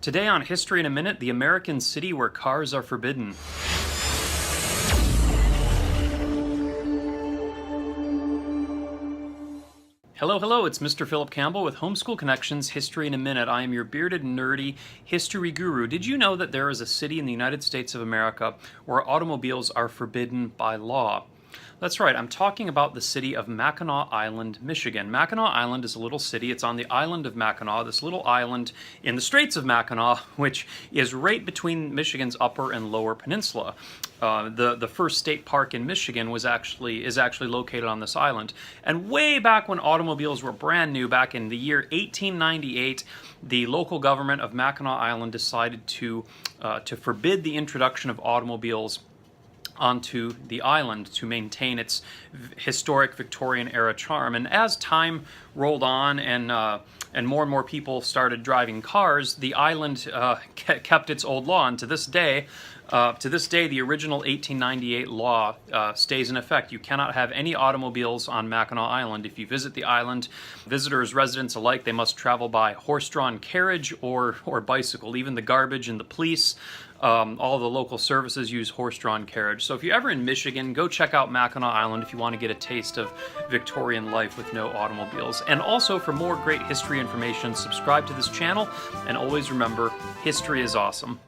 Today on History in a Minute, the American city where cars are forbidden. Hello, it's Mr. Philip Campbell with Homeschool Connections, History in a Minute. I am your bearded, nerdy history guru. Did you know that there is a city in the United States of America where automobiles are forbidden by law? That's right, I'm talking about the city of Mackinac Island, Michigan. Mackinac Island is a little city. It's on the island of Mackinac, this little island in the Straits of Mackinac, which is right between Michigan's upper and lower peninsula. The first state park in Michigan is actually located on this island. And way back when automobiles were brand new, back in the year 1898, the local government of Mackinac Island decided to forbid the introduction of automobiles onto the island to maintain its historic Victorian-era charm. And as time rolled on and more and more people started driving cars, the island kept its old law. And to this day, the original 1898 law stays in effect. You cannot have any automobiles on Mackinac Island. If you visit the island, visitors, residents alike, they must travel by horse-drawn carriage or bicycle. Even the garbage and the police, all the local services use horse-drawn carriage. So if you're ever in Michigan, go check out Mackinac Island if you want to get a taste of Victorian life with no automobiles. And also, for more great history information, subscribe to this channel, and always remember, history is awesome.